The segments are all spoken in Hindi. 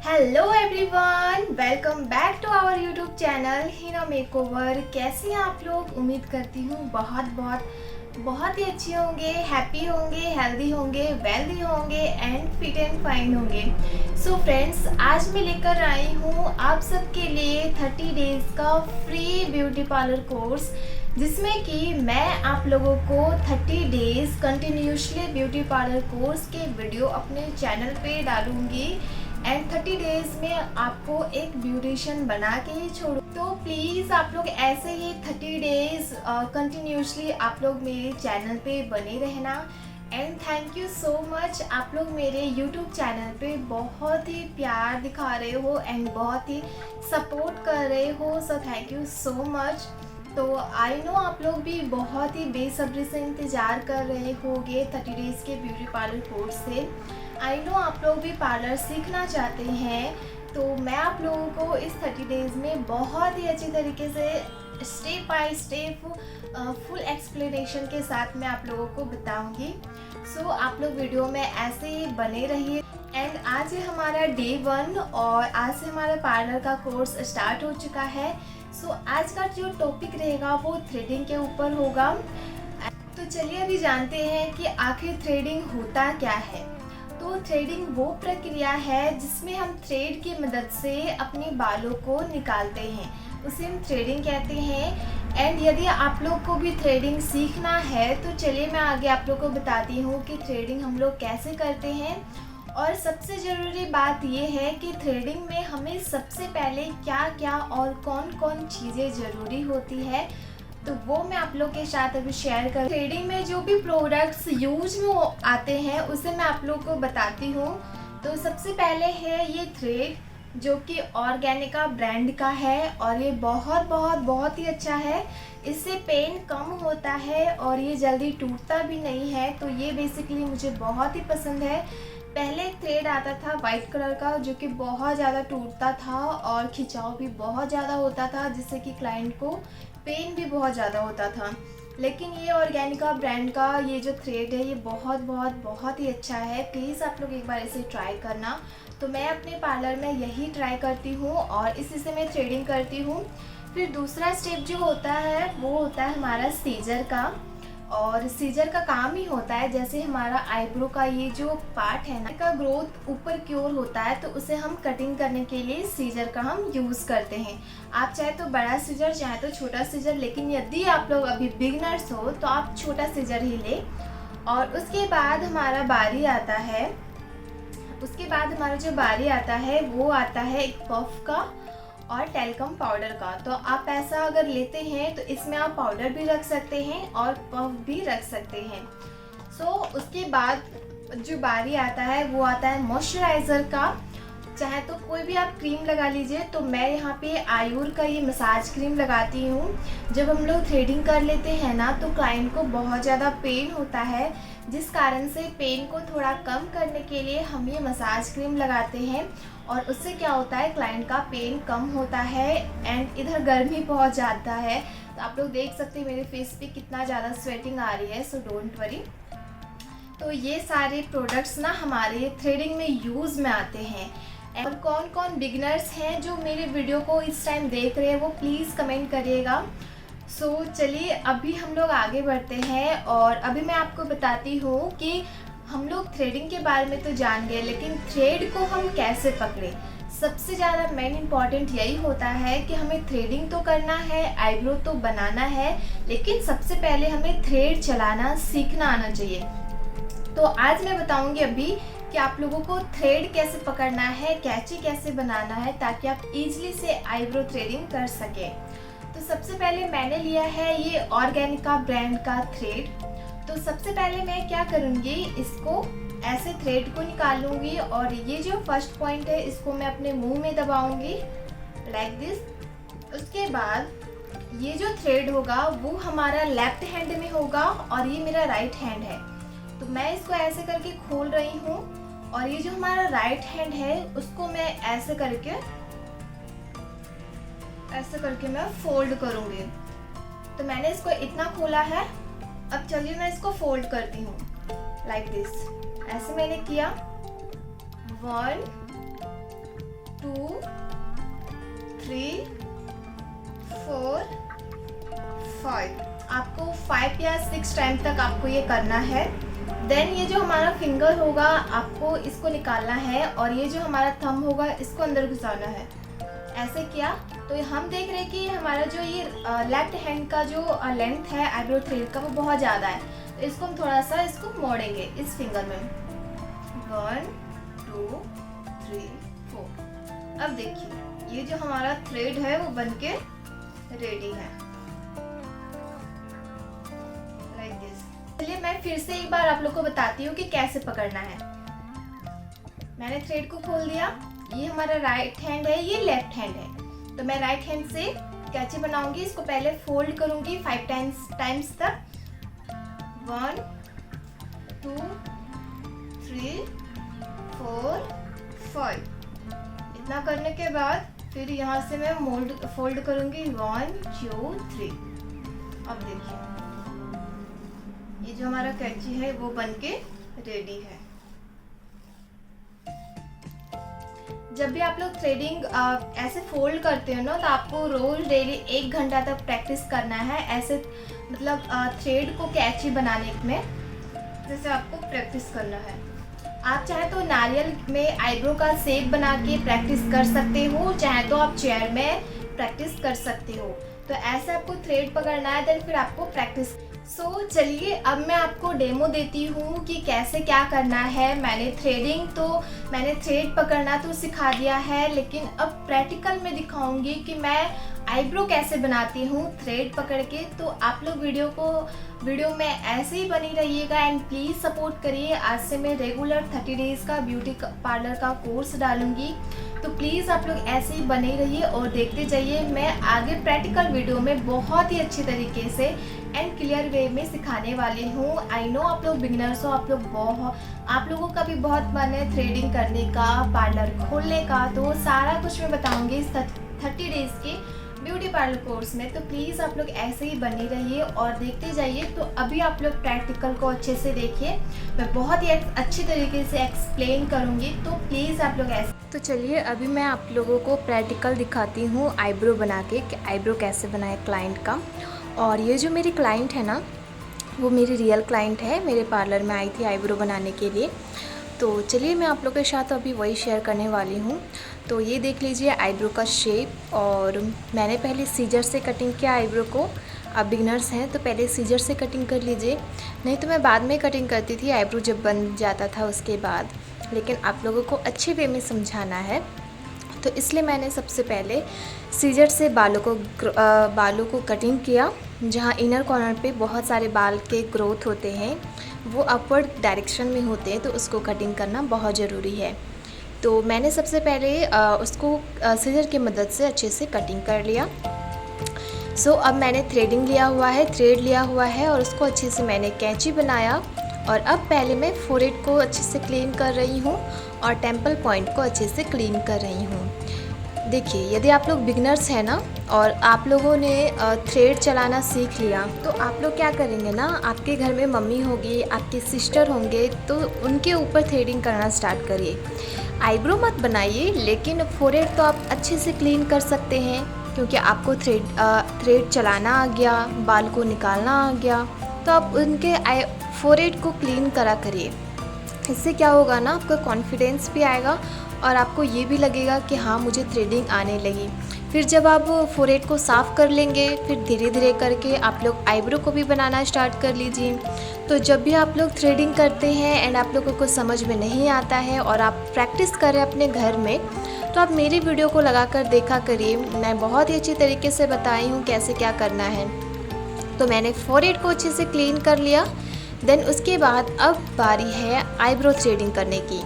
Hello everyone, welcome back to our YouTube channel Hina makeover. कैसे हैं आप लोग? उम्मीद करती हूँ बहुत ही अच्छे होंगे, हैप्पी होंगे, हेल्दी होंगे, वेल्दी होंगे एंड फिट एंड फाइन होंगे। सो फ्रेंड्स, आज मैं लेकर आई हूँ आप सबके लिए 30 डेज़ का फ्री ब्यूटी पार्लर कोर्स, जिसमें कि मैं आप लोगों को 30 days continuously beauty parlour course के वीडियो अपने चैनल पे डालूंगी एंड 30 डेज़ में आपको एक ब्यूटिशियन बना के ही छोड़ू। तो प्लीज़ आप लोग ऐसे ही 30 डेज़ कंटिन्यूसली आप लोग मेरे चैनल पे बने रहना। And thank you so much, आप लोग मेरे यूट्यूब चैनल पे बहुत ही प्यार दिखा रहे हो एंड बहुत ही सपोर्ट कर रहे हो। So thank you so much. तो आई नो आप लोग भी बहुत ही बेसब्री से इंतज़ार कर रहे होंगे 30 डेज़ के ब्यूटी पार्लर कोर्स से। आई नो आप लोग भी पार्लर सीखना चाहते हैं, तो मैं आप लोगों को इस 30 डेज़ में बहुत ही अच्छी तरीके से step by step full explanation के साथ मैं आप लोगों को बताऊंगी। सो आप लोग वीडियो में ऐसे ही बने रहिए। एंड आज है हमारा डे 1 और आज से हमारा पार्लर का कोर्स स्टार्ट हो चुका है। सो आज का जो टॉपिक रहेगा वो थ्रेडिंग के ऊपर होगा। तो चलिए अभी जानते हैं कि आखिर थ्रेडिंग होता क्या है। तो थ्रेडिंग वो प्रक्रिया है जिसमें हम थ्रेड की मदद से अपने बालों को निकालते हैं, उसे हम थ्रेडिंग कहते हैं। एंड यदि आप लोग को भी थ्रेडिंग सीखना है तो चलिए मैं आगे आप लोग को बताती हूँ कि थ्रेडिंग हम लोग कैसे करते हैं। और सबसे ज़रूरी बात ये है कि थ्रेडिंग में हमें सबसे पहले क्या क्या और कौन कौन चीज़ें ज़रूरी होती है, तो वो मैं आप लोग के साथ अभी शेयर कर। थ्रेडिंग में जो भी प्रोडक्ट्स यूज में आते हैं उसे मैं आप लोग को बताती हूँ। तो सबसे पहले है ये थ्रेड, जो कि ऑर्गेनिका ब्रांड का है और ये बहुत ही अच्छा है। इससे पेन कम होता है और ये जल्दी टूटता भी नहीं है, तो ये बेसिकली मुझे बहुत ही पसंद है। पहले एक थ्रेड आता था वाइट कलर का, जो कि बहुत ज़्यादा टूटता था और खिंचाव भी बहुत ज़्यादा होता था, जिससे कि क्लाइंट को पेन भी बहुत ज़्यादा होता था। लेकिन ये ऑर्गेनिका ब्रांड का ये जो थ्रेड है ये बहुत ही अच्छा है। प्लीज़ आप लोग एक बार इसे ट्राई करना। तो मैं अपने पार्लर में यही ट्राई करती हूँ और इसी से मैं थ्रेडिंग करती हूँ। फिर दूसरा स्टेप जो होता है वो होता है हमारा सीजर का। और सीजर का काम ही होता है, जैसे हमारा आईब्रो का ये जो पार्ट है ना, का ग्रोथ ऊपर की ओर होता है, तो उसे हम कटिंग करने के लिए सीजर का हम यूज़ करते हैं। आप चाहे तो बड़ा सीजर, चाहे तो छोटा सीजर, लेकिन यदि आप लोग अभी बिगनर्स हो तो आप छोटा सीजर ही ले। और उसके बाद हमारा बारी आता है, वो आता है एक पफ का और टेल्कम पाउडर का। तो आप ऐसा अगर लेते हैं तो इसमें आप पाउडर भी रख सकते हैं और पफ भी रख सकते हैं। सो उसके बाद जो बारी आता है वो आता है मॉइस्चराइज़र का। चाहे तो कोई भी आप क्रीम लगा लीजिए, तो मैं यहाँ पे आयूर का ये मसाज क्रीम लगाती हूँ। जब हम लोग थ्रेडिंग कर लेते हैं ना तो क्लाइंट को बहुत ज़्यादा पेन होता है, जिस कारण से पेन को थोड़ा कम करने के लिए हम ये मसाज क्रीम लगाते हैं। और उससे क्या होता है, क्लाइंट का पेन कम होता है एंड इधर गर्मी बहुत जाता है। तो आप लोग देख सकते हैं मेरे फेस पे कितना ज़्यादा स्वेटिंग आ रही है। So don't worry. तो ये सारे प्रोडक्ट्स ना हमारे थ्रेडिंग में यूज़ में आते हैं। और कौन कौन बिगनर्स हैं जो मेरे वीडियो को इस टाइम देख रहे हैं वो प्लीज़ कमेंट करिएगा। सो चलिए अभी हम लोग आगे बढ़ते हैं और अभी मैं आपको बताती हूँ कि हम लोग थ्रेडिंग के बारे में तो जान गए, लेकिन थ्रेड को हम कैसे पकड़ें। सबसे ज़्यादा मेन इम्पॉर्टेंट यही होता है कि हमें थ्रेडिंग तो करना है, आईब्रो तो बनाना है, लेकिन सबसे पहले हमें थ्रेड चलाना सीखना आना चाहिए। तो आज मैं बताऊंगी अभी कि आप लोगों को थ्रेड कैसे पकड़ना है, कैंची कैसे बनाना है, ताकि आप इजीली से आईब्रो थ्रेडिंग कर सकें। तो सबसे पहले मैंने लिया है ये ऑर्गेनिका ब्रांड का थ्रेड। तो सबसे पहले मैं क्या करूँगी, इसको ऐसे थ्रेड को निकाल लूँगी और ये जो फर्स्ट पॉइंट है इसको मैं अपने मुंह में दबाऊँगी लाइक दिस। उसके बाद ये जो थ्रेड होगा वो हमारा लेफ्ट हैंड में होगा और ये मेरा राइट हैंड है। तो मैं इसको ऐसे करके खोल रही हूँ और ये जो हमारा राइट हैंड है उसको मैं ऐसे करके मैं फोल्ड करूँगी। तो मैंने इसको इतना खोला है, अब चलिए मैं इसको फोल्ड करती हूँ लाइक दिस। ऐसे मैंने किया 1 3 4 5। आपको 5 या 6 टाइम तक आपको ये करना है। देन ये जो हमारा फिंगर होगा आपको इसको निकालना है और ये जो हमारा थंब होगा इसको अंदर घुसाना है। ऐसे किया तो हम देख रहे हैं कि हमारा जो ये लेफ्ट हैंड का जो लेंथ है आईब्रो थ्रेड का वो बहुत ज़्यादा है, तो इसको हम थोड़ा सा इसको मोड़ेंगे इस फिंगर में। 1 2 3 4। अब देखिए ये जो हमारा थ्रेड है वो बनके रेडी है, लाइक दिस। चलिए मैं फिर से एक बार आप लोग को बताती हूँ कि कैसे पकड़ना है। मैंने थ्रेड को खोल दिया, ये हमारा राइट हैंड है, ये लेफ्ट हैंड है, तो मैं राइट हैंड से कैची बनाऊंगी। इसको पहले फोल्ड करूंगी 5 टाइम्स तक। 1 2 3 4 5। इतना करने के बाद फिर यहाँ से मैं फोल्ड करूंगी 1 2 3। अब देखिए ये जो हमारा कैची है वो बनके रेडी है। जब भी आप लोग थ्रेडिंग ऐसे फोल्ड करते हो ना, तो आपको रोज डेली 1 घंटा तक प्रैक्टिस करना है ऐसे, मतलब थ्रेड को कैची बनाने में जैसे आपको प्रैक्टिस करना है। आप चाहे तो नारियल में आईब्रो का शेप बना के प्रैक्टिस कर सकते हो, चाहे तो आप चेयर में प्रैक्टिस कर सकते हो। तो ऐसे आपको थ्रेड पकड़ना है, देन फिर आपको प्रैक्टिस। चलिए अब मैं आपको डेमो देती हूँ कि कैसे क्या करना है। मैंने थ्रेड पकड़ना तो सिखा दिया है, लेकिन अब प्रैक्टिकल में दिखाऊंगी कि मैं आईब्रो कैसे बनाती हूँ थ्रेड पकड़ के। तो आप लोग वीडियो में ऐसे ही बनी रहिएगा एंड प्लीज़ सपोर्ट करिए। आज से मैं रेगुलर 30 डेज़ का ब्यूटी पार्लर का कोर्स डालूंगी, तो प्लीज़ आप लोग ऐसे ही बने रहिए और देखते जाइए। मैं आगे प्रैक्टिकल वीडियो में बहुत ही अच्छी तरीके से एंड क्लियर वे में सिखाने वाली हूँ। आई नो आप लोग बिगिनर्स हो, आप लोगों का भी बहुत मन है थ्रेडिंग करने का, पार्लर खोलने का, तो सारा कुछ मैं बताऊँगी इस 30 डेज़ के ब्यूटी पार्लर कोर्स में। तो प्लीज़ आप लोग ऐसे ही बने रहिए और देखते जाइए। तो अभी आप लोग प्रैक्टिकल को अच्छे से देखिए, मैं बहुत ही अच्छी तरीके से एक्सप्लेन करूँगी, तो प्लीज़ आप लोग ऐसे। तो चलिए अभी मैं आप लोगों को प्रैक्टिकल दिखाती हूँ आईब्रो बना के, कि आईब्रो कैसे बनाए क्लाइंट का। और ये जो मेरी क्लाइंट है ना, वो मेरी रियल क्लाइंट है, मेरे पार्लर में आई थी आईब्रो बनाने के लिए। तो चलिए मैं आप लोगों के साथ अभी वही शेयर करने वाली हूँ। तो ये देख लीजिए आईब्रो का शेप, और मैंने पहले सीजर से कटिंग किया आईब्रो को। आप बिगिनर्स हैं तो पहले सीजर से कटिंग कर लीजिए, नहीं तो मैं बाद में कटिंग करती थी आईब्रो जब बन जाता था उसके बाद, लेकिन आप लोगों को अच्छे वे में समझाना है तो इसलिए मैंने सबसे पहले सीजर से बालों को कटिंग किया। जहाँ इनर कॉर्नर पे बहुत सारे बाल के ग्रोथ होते हैं, वो अपवर्ड डायरेक्शन में होते हैं, तो उसको कटिंग करना बहुत ज़रूरी है। तो मैंने सबसे पहले उसको सीजर की मदद से अच्छे से कटिंग कर लिया। अब मैंने थ्रेड लिया हुआ है और उसको अच्छे से मैंने कैंची बनाया। और अब पहले मैं फोरहेड को अच्छे से क्लीन कर रही हूँ और टेम्पल पॉइंट को अच्छे से क्लीन कर रही हूँ। देखिए यदि आप लोग बिगनर्स हैं ना और आप लोगों ने थ्रेड चलाना सीख लिया, तो आप लोग क्या करेंगे ना, आपके घर में मम्मी होगी, आपके सिस्टर होंगे, तो उनके ऊपर थ्रेडिंग करना स्टार्ट करिए। आईब्रो मत बनाइए, लेकिन फोरहेड तो आप अच्छे से क्लीन कर सकते हैं, क्योंकि आपको थ्रेड चलाना आ गया, बाल को निकालना आ गया, तो आप उनके फोरहेड को क्लीन करा करिए। इससे क्या होगा ना, आपका कॉन्फिडेंस भी आएगा और आपको ये भी लगेगा कि हाँ मुझे थ्रेडिंग आने लगी। फिर जब आप फोरहेड को साफ़ कर लेंगे, फिर धीरे धीरे करके आप लोग आईब्रो को भी बनाना स्टार्ट कर लीजिए। तो जब भी आप लोग थ्रेडिंग करते हैं एंड आप लोगों को समझ में नहीं आता है और आप प्रैक्टिस करें अपने घर में, तो आप मेरी वीडियो को लगाकर देखा करिए। मैं बहुत ही अच्छी तरीके से बताई हूँ कैसे क्या करना है। तो मैंने फोरहेड को अच्छे से क्लीन कर लिया। देन उसके बाद अब बारी है आईब्रो थ्रेडिंग करने की।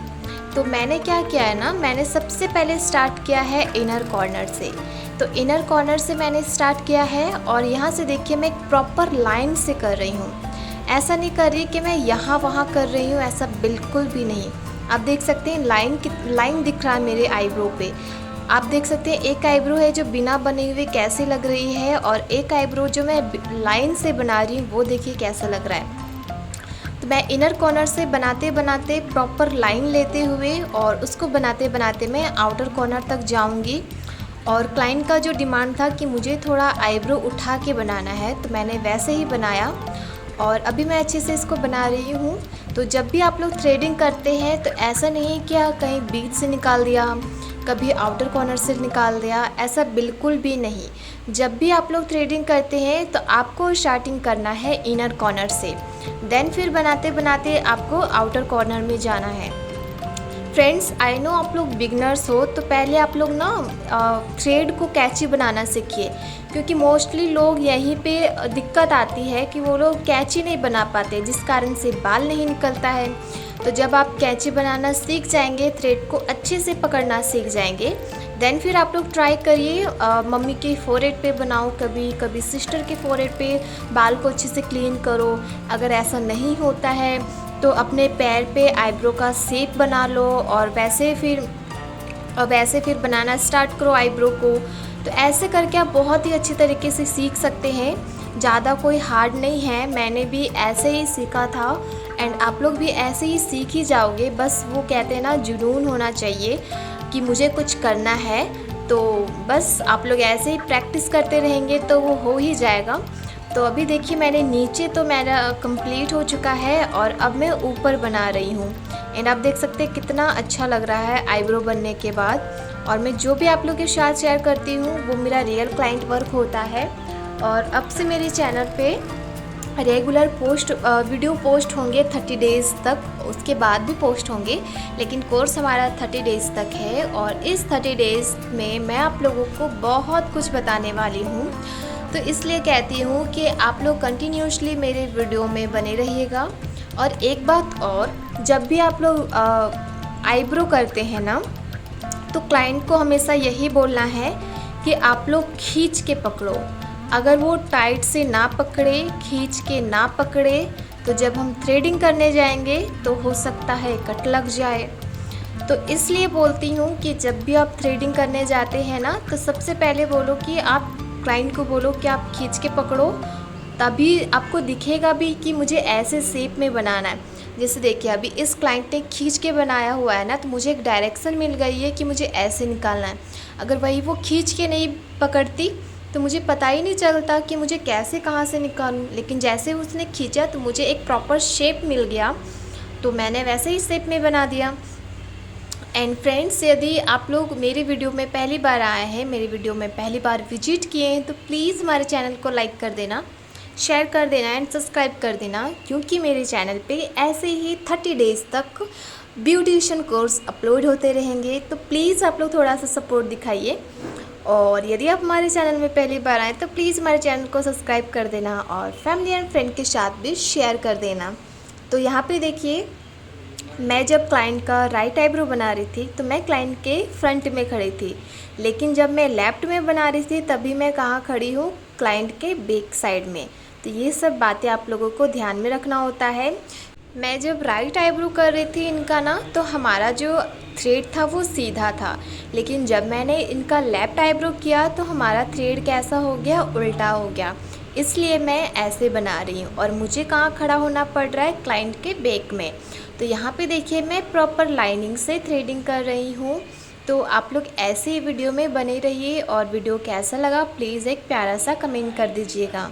तो मैंने क्या किया है ना, मैंने सबसे पहले स्टार्ट किया है इनर कॉर्नर से। तो इनर कॉर्नर से मैंने स्टार्ट किया है और यहाँ से देखिए मैं एक प्रॉपर लाइन से कर रही हूँ। ऐसा नहीं कर रही कि मैं यहाँ वहाँ कर रही हूँ, ऐसा बिल्कुल भी नहीं। आप देख सकते हैं लाइन दिख रहा है मेरे आईब्रो पे। आप देख सकते हैं एक आईब्रो है जो बिना बने हुए कैसे लग रही है, और एक आईब्रो जो मैं लाइन से बना रही हूँ वो देखिए कैसा लग रहा है। तो मैं इनर कॉर्नर से बनाते बनाते प्रॉपर लाइन लेते हुए और उसको बनाते बनाते मैं आउटर कॉर्नर तक जाऊंगी और क्लाइंट का जो डिमांड था कि मुझे थोड़ा आईब्रो उठा के बनाना है, तो मैंने वैसे ही बनाया और अभी मैं अच्छे से इसको बना रही हूँ। तो जब भी आप लोग थ्रेडिंग करते हैं तो ऐसा नहीं कि कहीं बीच से निकाल दिया, कभी आउटर कॉर्नर से निकाल दिया, ऐसा बिल्कुल भी नहीं। जब भी आप लोग थ्रेडिंग करते हैं तो आपको स्टार्टिंग करना है इनर कॉर्नर से, देन फिर बनाते बनाते आपको आउटर कॉर्नर में जाना है। फ्रेंड्स, आई नो आप लोग बिगनर्स हो, तो पहले आप लोग ना थ्रेड को कैची बनाना सीखिए, क्योंकि मोस्टली लोग यहीं पे दिक्कत आती है कि वो लोग कैची नहीं बना पाते, जिस कारण से बाल नहीं निकलता है। तो जब आप कैची बनाना सीख जाएंगे, थ्रेड को अच्छे से पकड़ना सीख जाएंगे, देन फिर आप लोग ट्राई करिए मम्मी के फोरहेड पे बनाओ, कभी कभी सिस्टर के फोरहेड पे बाल को अच्छे से क्लीन करो। अगर ऐसा नहीं होता है तो अपने पैर पे आईब्रो का शेप बना लो और वैसे फिर बनाना स्टार्ट करो आईब्रो को। तो ऐसे करके आप बहुत ही अच्छी तरीके से सीख सकते हैं, ज़्यादा कोई हार्ड नहीं है। मैंने भी ऐसे ही सीखा था एंड आप लोग भी ऐसे ही सीख ही जाओगे। बस वो कहते हैं ना, जुनून होना चाहिए कि मुझे कुछ करना है, तो बस आप लोग ऐसे ही प्रैक्टिस करते रहेंगे तो वो हो ही जाएगा। तो अभी देखिए मैंने नीचे तो मेरा कंप्लीट हो चुका है और अब मैं ऊपर बना रही हूँ एंड आप देख सकते हैं कितना अच्छा लग रहा है आईब्रो बनने के बाद। और मैं जो भी आप लोग के साथ शेयर करती हूँ वो मेरा रियल क्लाइंट वर्क होता है। और अब से मेरे चैनल पे रेगुलर वीडियो पोस्ट होंगे 30 डेज़ तक, उसके बाद भी पोस्ट होंगे, लेकिन कोर्स हमारा 30 डेज़ तक है। और इस 30 डेज़ में मैं आप लोगों को बहुत कुछ बताने वाली हूँ, तो इसलिए कहती हूँ कि आप लोग कंटिन्यूसली मेरे वीडियो में बने रहिएगा। और एक बात और, जब भी आप लोग आईब्रो करते हैं ना, तो क्लाइंट को हमेशा यही बोलना है कि आप लोग खींच के पकड़ो। अगर वो टाइट से ना पकड़े, खींच के ना पकड़े, तो जब हम थ्रेडिंग करने जाएंगे तो हो सकता है कट लग जाए। तो इसलिए बोलती हूँ कि जब भी आप थ्रेडिंग करने जाते हैं ना, तो सबसे पहले बोलो कि आप क्लाइंट को बोलो कि आप खींच के पकड़ो, तभी आपको दिखेगा भी कि मुझे ऐसे शेप में बनाना है। जैसे देखिए अभी इस क्लाइंट ने खींच के बनाया हुआ है ना, तो मुझे एक डायरेक्शन मिल गई है कि मुझे ऐसे निकालना है। अगर वही वो खींच के नहीं पकड़ती तो मुझे पता ही नहीं चलता कि मुझे कैसे कहाँ से निकालूं। लेकिन जैसे उसने खींचा तो मुझे एक प्रॉपर शेप मिल गया, तो मैंने वैसे ही शेप में बना दिया। एंड फ्रेंड्स, यदि आप लोग मेरी वीडियो में पहली बार आए हैं, मेरी वीडियो में पहली बार विजिट किए हैं, तो प्लीज़ हमारे चैनल को लाइक कर देना, शेयर कर देना एंड सब्सक्राइब कर देना, क्योंकि मेरे चैनल पे ऐसे ही 30 डेज़ तक ब्यूटिशियन कोर्स अपलोड होते रहेंगे। तो प्लीज़ आप लोग थोड़ा सा सपोर्ट दिखाइए। और यदि आप हमारे चैनल में पहली बार आएँ तो प्लीज़ हमारे चैनल को सब्सक्राइब कर देना और फैमिली एंड फ्रेंड के साथ भी शेयर कर देना। तो यहाँ पे देखिए, मैं जब क्लाइंट का राइट आईब्रो बना रही थी तो मैं क्लाइंट के फ्रंट में खड़ी थी, लेकिन जब मैं लेफ़्ट में बना रही थी तभी मैं कहाँ खड़ी हूँ, क्लाइंट के बैक साइड में। तो ये सब बातें आप लोगों को ध्यान में रखना होता है। मैं जब राइट आईब्रो कर रही थी इनका ना, तो हमारा जो थ्रेड था वो सीधा था, लेकिन जब मैंने इनका लेफ़्ट आईब्रो किया तो हमारा थ्रेड कैसा हो गया, उल्टा हो गया। इसलिए मैं ऐसे बना रही हूँ और मुझे कहाँ खड़ा होना पड़ रहा है, क्लाइंट के बैक में। तो यहाँ पे देखिए मैं प्रॉपर लाइनिंग से थ्रेडिंग कर रही हूँ। तो आप लोग ऐसे ही वीडियो में बने रहिए और वीडियो कैसा लगा प्लीज़ एक प्यारा सा कमेंट कर दीजिएगा।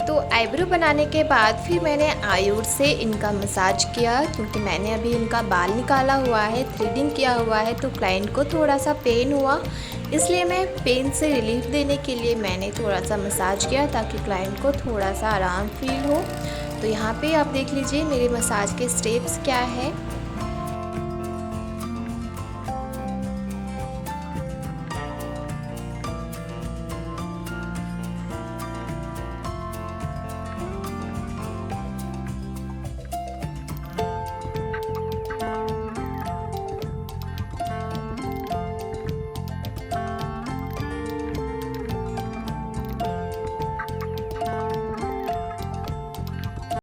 तो आईब्रो बनाने के बाद फिर मैंने आयुर से इनका मसाज किया, क्योंकि मैंने अभी इनका बाल निकाला हुआ है, थ्रेडिंग किया हुआ है, तो क्लाइंट को थोड़ा सा पेन हुआ, इसलिए मैं पेन से रिलीफ देने के लिए मैंने थोड़ा सा मसाज किया ताकि क्लाइंट को थोड़ा सा आराम फील हो। तो यहाँ पे आप देख लीजिए मेरे मसाज के स्टेप्स क्या है।